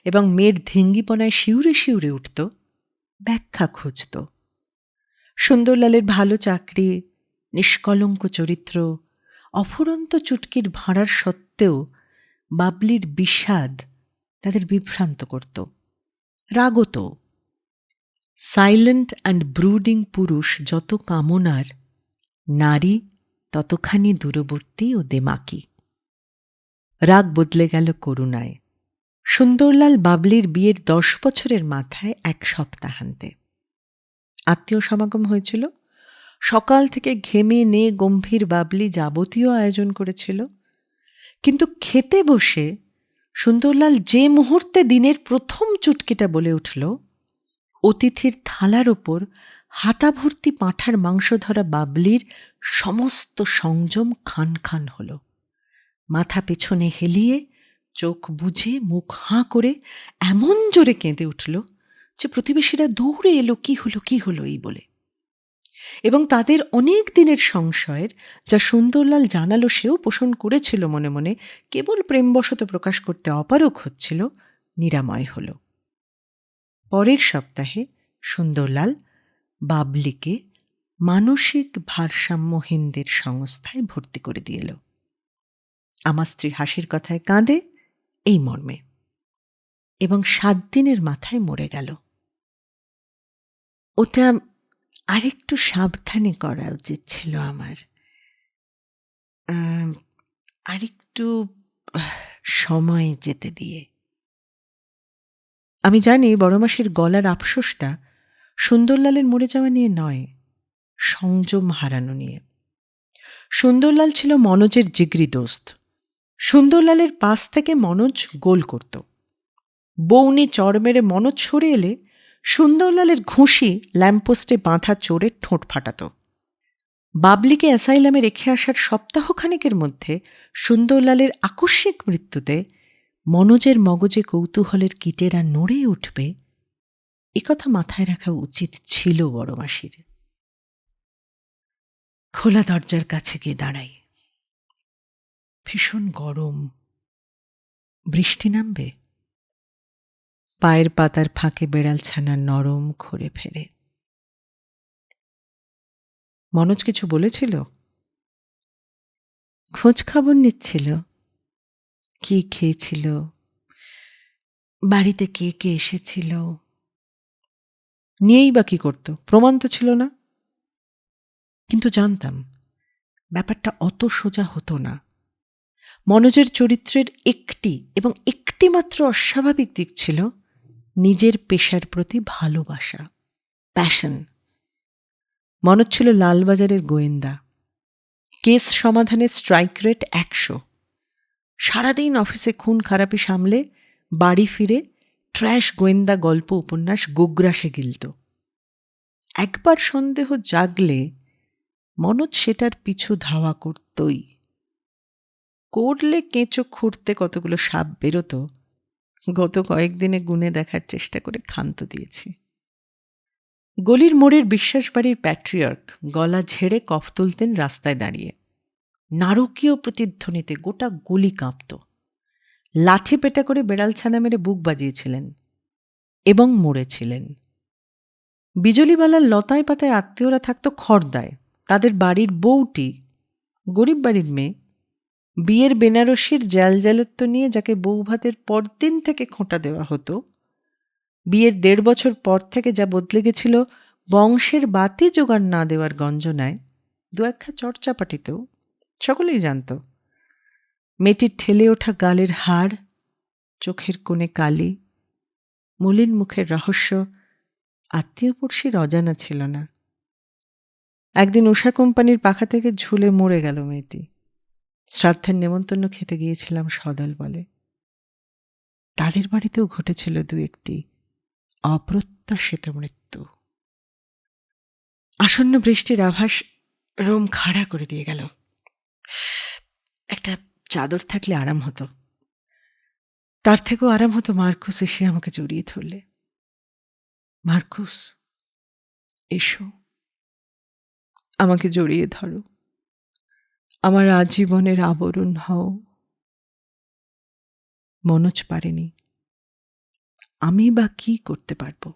এবং মেয়ের ধিঙ্গিপনায় শিউরে শিউরে উঠত, ব্যাখ্যা খুঁজত। সুন্দরলালের ভালো চাকরি, নিষ্কলঙ্ক চরিত্র, অফুরন্ত চুটকির ভাঁড়ার সত্ত্বেও বাবলির বিষাদ তাদের বিভ্রান্ত করত, রাগত। সাইলেন্ট অ্যান্ড ব্রুডিং পুরুষ যত কামনার, নারী ততখানি দূরবর্তী ও দেমাকি। রাগ বদলে গেল করুণায়। সুন্দরলাল বাবলির বিয়ের 10 বছরের মাথায় এক সপ্তাহান্তে আত্মীয় সমাগম হয়েছিল। সকাল থেকে ঘেমে নে গম্ভীর বাবলি যাবতীয় আয়োজন করেছিল। কিন্তু খেতে বসে সুন্দরলাল যে মুহূর্তে দিনের প্রথম চুটকিটা বলে উঠল, অতিথির থালার ওপর হাতা ভর্তি পাঁঠার মাংস ধরা বাবলির সমস্ত সংযম খান খান হল। মাথা পেছনে হেলিয়ে, চোখ বুজে, মুখ হাঁ করে এমন জোরে কেঁদে উঠল যে প্রতিবেশীরা দৌড়ে এলো কি হলো কি হলো এই বলে। এবং তাদের অনেক দিনের সংশয়ের, যা সুন্দরলাল জানালো সেও পোষণ করেছিল মনে মনে, কেবল প্রেমবশত প্রকাশ করতে অপারগ হচ্ছিল, নিরাময় হল। পরের সপ্তাহে সুন্দরলাল বাবলিকে মানসিক ভারসাম্যহীনদের সংস্থায় ভর্তি করে দিয়ে এলো। আমার স্ত্রী হাসির কথায় কাঁদে এই মর্মে, এবং 7 দিনের মাথায় মরে গেল। ওটা আরেকটু সাবধানে করা উচিত ছিল আমার, আরেকটু সময় যেতে দিয়ে। আমি জানি বড়মাসির গলার আফসোসটা সুন্দরলালের মরে যাওয়া নিয়ে নয়, সংযম হারানো নিয়ে। সুন্দরলাল ছিল মনোজের জিগরি দোস্ত। সুন্দরলালের পাশ থেকে মনোজ গোল করত। বউনি চড় মেরে মনোজ সরে এলে সুন্দরলালের ঘুষি ল্যাম্পপোস্টে বাঁধা চোরের ঠোঁট ফাটাত। বাবলিকে অ্যাসাইলামে রেখে আসার সপ্তাহখানেকের মধ্যে সুন্দরলালের আকস্মিক মৃত্যুতে মনোজের মগজে কৌতূহলের কীটেরা নড়ে উঠবে, একথা মাথায় রাখা উচিত ছিল বড়মাসির। খোলা দরজার কাছে গিয়ে দাঁড়াই। ভীষণ গরম। বৃষ্টি নামবে। পায়ের পাতার ফাঁকে বেড়াল ছানা নরম ঘুরে ফেরে। মনোজ কিছু বলেছিল? খোঁজ খবর নিচ্ছিল, কি খেয়েছিল, বাড়িতে কে কে এসেছিল। নিয়েই বা কি করত? প্রমাণ তো ছিল না। কিন্তু জানতাম ব্যাপারটা অত সোজা হতো না। মনোজের চরিত্রের একটি এবং একটি মাত্র অস্বাভাবিক দিক ছিল নিজের পেশার প্রতি ভালোবাসা, প্যাশন। মনোজ ছিল লালবাজারের গোয়েন্দা। কেস সমাধানের স্ট্রাইক রেট 100। সারাদিন অফিসে খুন খারাপি সামলে বাড়ি ফিরে ট্র্যাশ গোয়েন্দা গল্প উপন্যাস গোগ্রাসে গিলত। একবার সন্দেহ জাগলে মনোজ সেটার পিছু ধাওয়া করতই। করলে কেঁচো খুঁড়তে কতগুলো সাপ বেরোতো গত কয়েকদিনে গুনে দেখার চেষ্টা করে ক্ষান্ত দিয়েছি। গলির মোড়ের বিশ্বাস বাড়ির প্যাট্রিয়ার্ক গলা ঝেড়ে কফ তুলতেন রাস্তায় দাঁড়িয়ে। নারকীয় প্রতিধ্বনিতে গোটা গলি কাঁপত। লাঠি পেটা করে বেড়াল ছানা মেরে বুক বাজিয়েছিলেন এবং মরেছিলেন। বিজলিবালার লতায় পাতায় আত্মীয়রা থাকত খড়দায়। তাদের বাড়ির বউটি, গরিব বাড়ির মেয়ে, বিয়ের বেনারসির জ্যালজ্যালত্ব নিয়ে যাকে বউভাতের পরদিন থেকে খোঁটা দেওয়া হতো, বিয়ের 1.5 বছর পর থেকে যা বদলে গেছিল বংশের বাতি জোগাড় না দেওয়ার গঞ্জনায়, 2-1 চর্চাপাটিতেও সকলেই জানত। মেয়েটির ঠেলে ওঠা গালের হাড়, চোখের কোণে কালি, মলিন মুখের রহস্য আত্মীয় পড়শির অজানা ছিল না। একদিন উষা কোম্পানির পাখা থেকে ঝুলে মরে গেল মেয়েটি। শ্রাদ্ধের নেমন্তন্ন খেতে গিয়েছিলাম সদল বলে। তাদের বাড়িতেও ঘটেছিল 2-1টি অপ্রত্যাশিত মৃত্যু। আসন্ন বৃষ্টির আভাস রোম খাড়া করে দিয়ে গেল। একটা চাদর থাকলে আরাম হতো। তার থেকেও আরাম হতো মার্কুস এসে আমাকে জড়িয়ে ধরলে। মার্কুস, এসো, আমাকে জড়িয়ে ধরো, আমার আজীবনের আবরণ হও। মনোজ পারেনি, আমি বা কি করতে পারবো?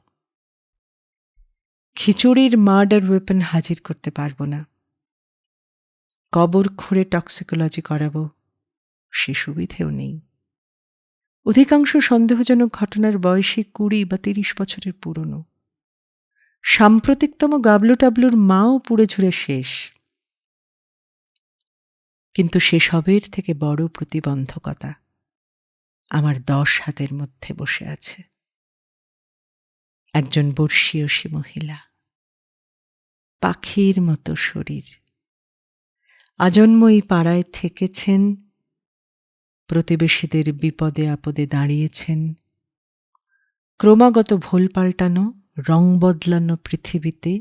খিচুড়ির মার্ডার ওয়েপন হাজির করতে পারবো না। কবর খুঁড়ে টক্সিকোলজি করাবো, সে সুবিধেও নেই। অধিকাংশ সন্দেহজনক ঘটনার বয়সী 20 বা 30 বছরের পুরনো। সাম্প্রতিকতম গাবলু টাবলুর মাও পুড়ে ঝুড়ে শেষ। কিন্তু সেসবের থেকে বড় প্রতিবন্ধকতা আমার 10 হাতের মধ্যে বসে আছে। একজন বর্ষীয়সী মহিলা, পাখির মতো শরীর, আজন্ম এই পাড়ায় থেকেছেন, প্রতিবেশীদের বিপদে আপদে দাঁড়িয়েছেন, ক্রমাগত ভোল পাল্টানো রং বদলানো পৃথিবীতে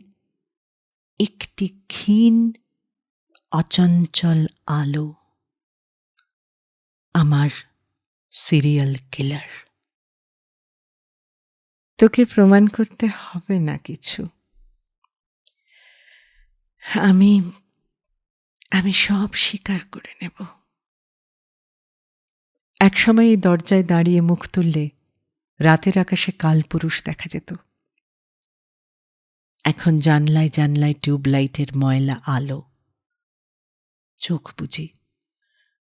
একটি ক্ষীণ অচঞ্চল আলো। আমার সিরিয়াল কিলার। তোকে প্রমাণ করতে হবে না কিছু। আমি সব স্বীকার করে নেব। একসময় এই দরজায় দাঁড়িয়ে মুখ তুললে রাতের আকাশে কালপুরুষ দেখা যেত। এখন জানলায় জানলায় টিউবলাইটের ময়লা আলো। চোখ বুঝি,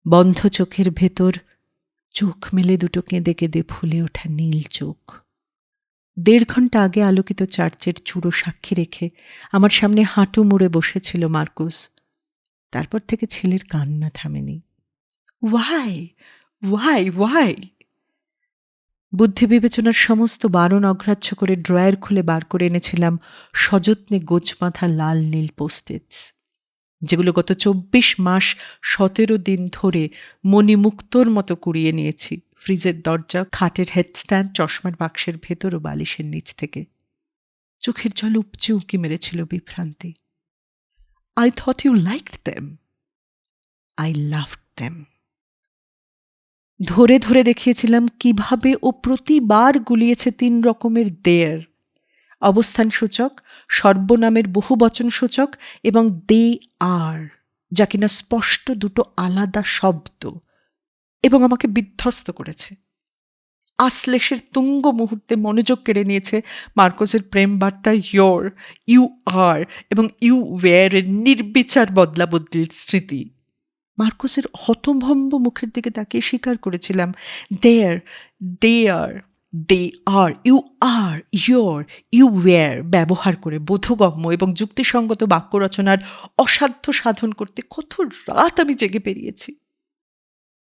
বন্ধ চোখের ভেতর চোখ মেলে দুটো কেঁদে কেঁদে ফুলে ওঠা নীল চোখ। 1.5 ঘন্টা আগে আলোকিত চার্চের চূড়ো সাক্ষী রেখে আমার সামনে হাঁটু মুড়ে বসেছিল মার্কুস। তারপর থেকে ছেলের কান্না থামেনি। Y Y Y? বুদ্ধি বিবেচনার সমস্ত বারণ অগ্রাহ্য করে ড্রয়ার খুলে বার করে এনেছিলাম সযত্নে গোছমাথা লাল নীল পোস্টেটস, যেগুলো গত 24 মাস 17 দিন ধরে মণিমুক্তোর মতো কুড়িয়ে নিয়েছি ফ্রিজের দরজা, খাটের হেডস্ট্যান্ড, চশমার বাক্সের ভেতর ও বালিশের নিচ থেকে। চোখের জল উপচে উঁকি মেরেছিল বিভ্রান্তি। I thought you liked them. I loved them. ধরে ধরে দেখিয়েছিলাম কিভাবে ও প্রতিবার গুলিয়েছে 3 রকমের দেয়ার: অবস্থান সূচক, সর্বনামের বহুবচন সূচক এবং দে আর, যা কিনা স্পষ্ট দুটো আলাদা শব্দ, এবং আমাকে বিধ্বস্ত করেছে। আশ্লেষের তুঙ্গ মুহূর্তে মনোযোগ কেড়ে নিয়েছে মার্কোসের প্রেম বার্তা ইয়োর, ইউ আর এবং ইউ ওয়্যারের নির্বিচার বদলা বদলির স্মৃতি। মার্কোসের হতভম্ব মুখের দিকে তাকিয়ে স্বীকার করেছিলাম, there, they are, you are, your, you were ব্যবহার করে বোধগম্য এবং যুক্তিসঙ্গত বাক্য রচনার অসাধ্য সাধন করতে কত রাত আমি জেগে পেরিয়েছি।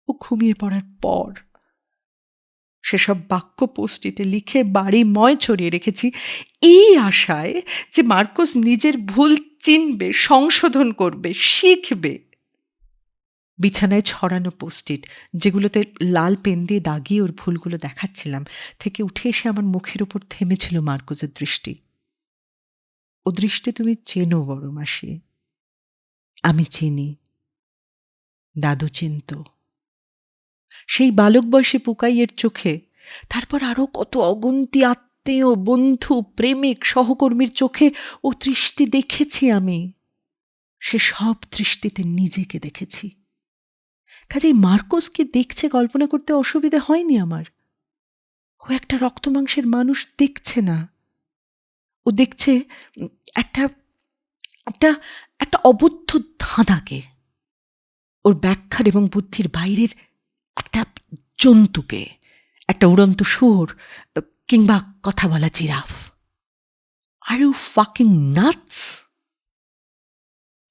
ও ঘুমিয়ে পড়ার পর সেসব বাক্য পোস্টিটে লিখে বাড়িময় ছড়িয়ে রেখেছি এই আশায় যে মার্কোস নিজের ভুল চিনবে, সংশোধন করবে, শিখবে। বিছানায় ছড়ানো পোস্টিট, যেগুলোতে লাল পেন দিয়ে দাগিয়ে ওর ভুলগুলো দেখাচ্ছিলাম, থেকে উঠে এসে আমার মুখের ওপর থেমেছিল মার্কোসের দৃষ্টি। ও দৃষ্টি তুমি চেনো বড় মাসি। আমি চিনি, দাদু চিনত। সেই বালক বয়সী পুকাইয়ের চোখে, তারপর আরও কত অগুন্তি আত্মীয়, বন্ধু, প্রেমিক, সহকর্মীর চোখে ও দৃষ্টি দেখেছি আমি। সে সব দৃষ্টিতে নিজেকে দেখেছি। কাজেই মার্কোসকে দেখছে কল্পনা করতে অসুবিধে হয়নি আমার। ও একটা রক্তমাংসের মানুষ দেখছে না, ও দেখছে একটা একটা একটা অবুদ্ধ ধাঁধাকে, ওর ব্যাখ্যার এবং বুদ্ধির বাইরের একটা জন্তুকে, একটা উড়ন্ত শুয়োর কিংবা কথা বলা জিরাফ। Are you fucking nuts?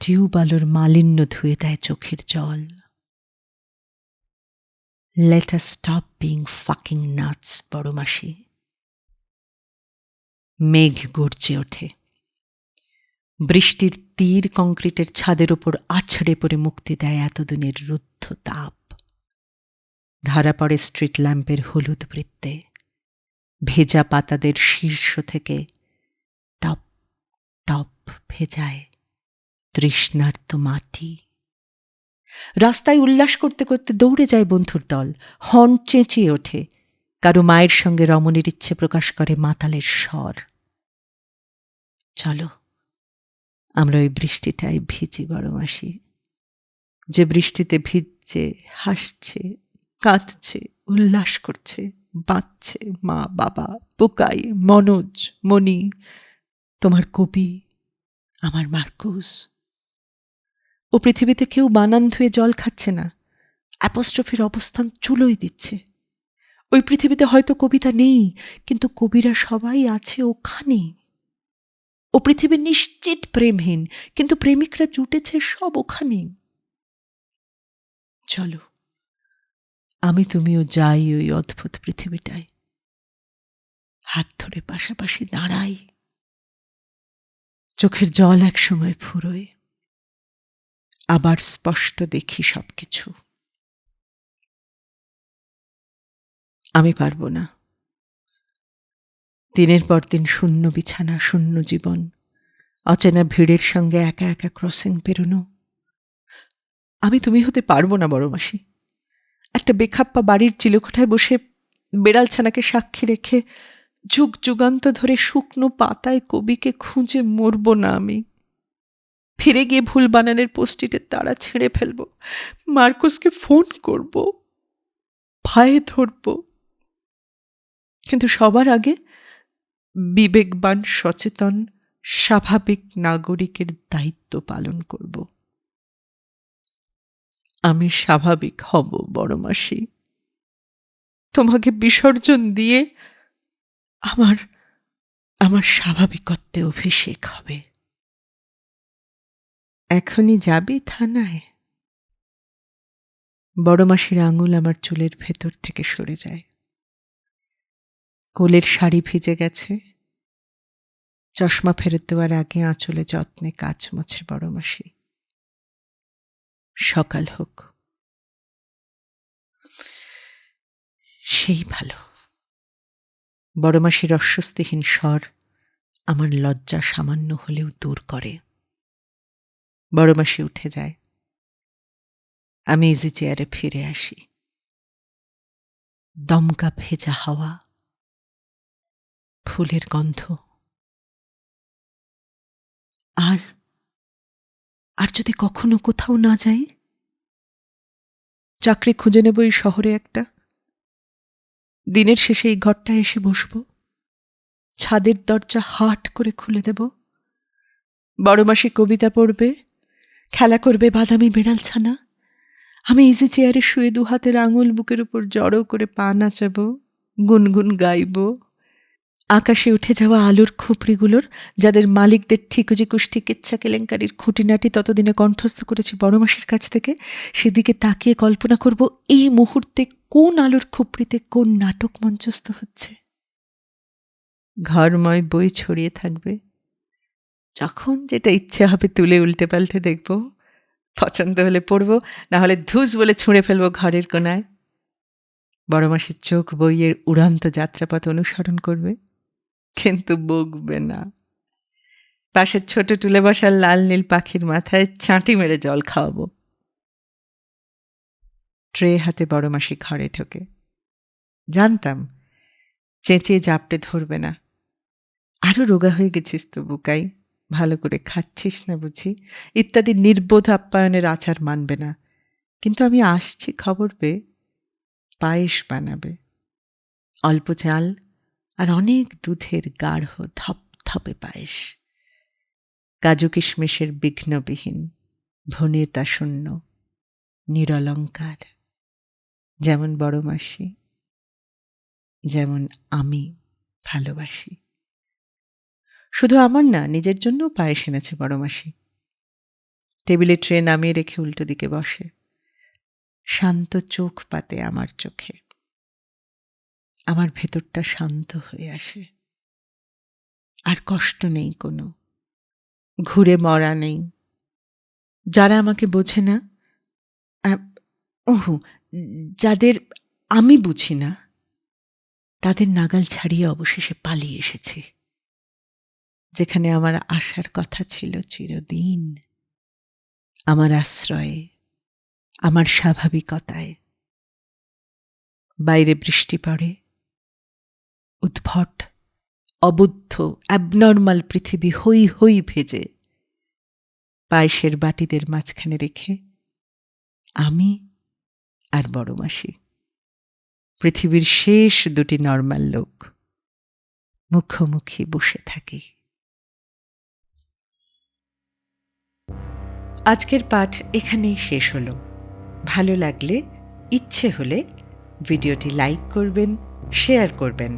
Tube আলোর মালিন্য ধুয়ে দেয় চোখের জল। Let us stop being fucking nuts, বড় মাসি। মেঘ গর্জে ওঠে। বৃষ্টির তীর কংক্রিটের ছাদের ওপর আছড়ে পড়ে মুক্তি দেয় এতদিনের রুদ্ধ তাপ। ধারা পড়ে স্ট্রিট ল্যাম্পের হলুদ বৃত্তে, ভেজা পাতাদের শীর্ষ থেকে টপ টপ ভেজায় তৃষ্ণার্ত মাটি। রাস্তায় উল্লাস করতে করতে দৌড়ে যায় বন্ধুর দল, হর্ন চেঁচিয়ে ওঠে। কারো মায়ের সঙ্গে রমণীর ইচ্ছে প্রকাশ করে মাতালের স্বর। চলো, আমরা ওই বৃষ্টিটাই ভিজি, বড় মাসি। যে বৃষ্টিতে ভিজছে, হাসছে, কাঁদছে, উল্লাস করছে, বাঁচছে মা, বাবা, বুকাই, মনোজ, মণি, তোমার কবি, আমার মার্কুস। ও পৃথিবীতে কেউ বানান ধুয়ে জল খাচ্ছে না, অ্যাপোস্ট্রফির অবস্থান চুলোই দিচ্ছে। ওই পৃথিবীতে হয়তো কবিতা নেই, কিন্তু কবিরা সবাই আছে ওখানে। ও পৃথিবী নিশ্চিত প্রেমহীন, কিন্তু প্রেমিকরা জুটেছে সব ওখানে। চলো, আমি তুমিও যাই ওই অদ্ভুত পৃথিবীটায়, হাত ধরে পাশাপাশি দাঁড়াই। চোখের জল একসময় ফুরোয়, আবার স্পষ্ট দেখি সবকিছু। আমি পারবো না। দিনের পর দিন শূন্য বিছানা, শূন্য জীবন, অচেনা ভিড়ের সঙ্গে একা একা ক্রসিং পেরোনো। আমি তুমি হতে পারবো না, বড় মাসি। একটা বেখাপ্পা বাড়ির চিলেকোঠায় বসে বেড়ালছানাকে সাক্ষী রেখে যুগ যুগান্ত ধরে শুকনো পাতায় কবিকে খুঁজে মরব না আমি। ফিরে গিয়ে ভুল বানানের পোস্টিটের তাড়া ছেড়ে ফেলব, মার্কুসকে ফোন করব, পায়ে ধরব, কিন্তু সবার আগে বিবেকবান, সচেতন, স্বাভাবিক নাগরিকের দায়িত্ব পালন করব। আমি স্বাভাবিক হব, বড় মাসি। তোমাকে বিসর্জন দিয়ে আমার আমার স্বাভাবিকত্বে অভিষেক হবে। এখনই যাবি থানায়? বড় মাসির আঙুল আমার চুলের ভেতর থেকে সরে যায়। কোলের শাড়ি ভিজে গেছে। চশমা ফেরত দেওয়ার আগে আঁচলে যত্নে কাচ মোছে বড় মাসি। সকাল হোক। সেই ভালো। বড় মাসির অস্বস্তিহীন স্বর আমার লজ্জা সামান্য হলেও দূর করে। বড় মাসি উঠে যায়। আমি ইজি চেয়ারে ফিরে আসি। দমকা ভেজা হাওয়া, ফুলের গন্ধ, আর আর যদি কখনো কোথাও না যাই, চাকরি খুঁজে নেব এই শহরে একটা। দিনের শেষে এই ঘরটায় এসে বসব, ছাদের দরজা হাট করে খুলে দেব। বড় মাসি কবিতা পড়বে, খেলা করবে বাদামি বেড়ালছানা। আমি ইজি চেয়ারে শুয়ে দু হাতের আঙুল বুকের উপর জড়ো করে পা নাচাবো, গুনগুন গাইব। আকাশে উঠে যাওয়া আলুর খুপড়িগুলোর, যাদের মালিকদের ঠিকুজি কুষ্টি কিচ্ছা কেলেঙ্কারির খুঁটিনাটি ততদিনে কণ্ঠস্থ করেছি বড় মাসির কাছ থেকে, সেদিকে তাকিয়ে কল্পনা করব এই মুহূর্তে কোন আলুর খুপড়িতে কোন নাটক মঞ্চস্থ হচ্ছে। ঘরময় বই ছড়িয়ে থাকবে। যখন যেটা ইচ্ছে হবে তুলে উল্টে পাল্টে দেখব, পছন্দ হলে পড়ব, না হলে ধুস বলে ছুঁড়ে ফেলবো ঘরের কোনায়। বড় মাসির চোখ বইয়ের উড়ান্ত যাত্রাপথ অনুসরণ করবে, কিন্তু বকবে না। পাশের ছোট টুলে বসার লাল নীল পাখির মাথায় চাঁটি মেরে জল খাওয়াবো। ট্রে হাতে বড় মাসি ঘরে ঢোকে। জানতাম চেঁচিয়ে জাপটে ধরবে না। আরো রোগা হয়ে গেছিস তো বুকাই, ভালো করে খাচ্ছিস না বুঝি, ইত্যাদি নির্বোধ আপ্যায়নের আচার মানবে না। কিন্তু আমি আসছি খবর পেয়ে পায়েস বানাবে, অল্প চাল আর অনেক দুধের গাঢ় ধপধপে পায়েস, কাজু কিশমিশের বিঘ্নবিহীন, ভনিতাশূন্য, নিরলঙ্কার, যেমন বড় মাসি, যেমন আমি ভালোবাসি। শুধু আমার না, নিজের জন্যও পায়েস এনেছে বড় মাসি। টেবিলে ট্রে নামিয়ে রেখে উল্টো দিকে বসে, শান্ত চোখ পাতে আমার চোখে। আমার ভেতরটা শান্ত হয়ে আসে, আর কষ্ট নেই কোনো, ঘুরে মরা নেই। যারা আমাকে বোঝে না, যাদের আমি বুঝি না, তাদের নাগাল ছাড়িয়ে অবশেষে পালিয়ে এসেছি, যেখানে আমার আসার কথা ছিল চিরদিন, আমার আশ্রয়ে, আমার স্বাভাবিকতায়। বাইরে বৃষ্টি পড়ে, উদ্ভট, অবুদ্ধ, অ্যাবনর্মাল পৃথিবী হই হই ভেজে। পায়েসের বাটিদের মাঝখানে রেখে আমি আর বড় মাসি, পৃথিবীর শেষ দুটি নর্মাল লোক, মুখোমুখি বসে থাকি। আজকের পাঠ এখানেই শেষ হলো। ভালো লাগলে, ইচ্ছে হলে ভিডিওটি লাইক করবেন, শেয়ার করবেন,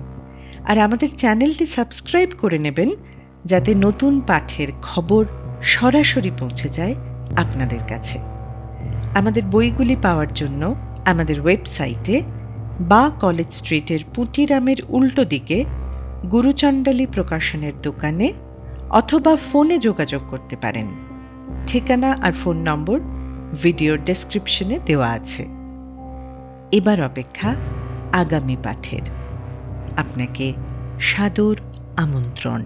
আর আমাদের চ্যানেলটি সাবস্ক্রাইব করে নেবেন, যাতে নতুন পাঠের খবর সরাসরি পৌঁছে যায় আপনাদের কাছে। আমাদের বইগুলি পাওয়ার জন্য আমাদের ওয়েবসাইটে বা কলেজ স্ট্রিটের পুঁটিরামের উল্টো দিকে গুরুচণ্ডালী প্রকাশনের দোকানে অথবা ফোনে যোগাযোগ করতে পারেন। ঠিকানা আর ফোন নম্বর ভিডিওর ডেসক্রিপশনে দেওয়া আছে। এবার অপেক্ষা আগামী পাঠের। আপনাকে সাদর আমন্ত্রণ।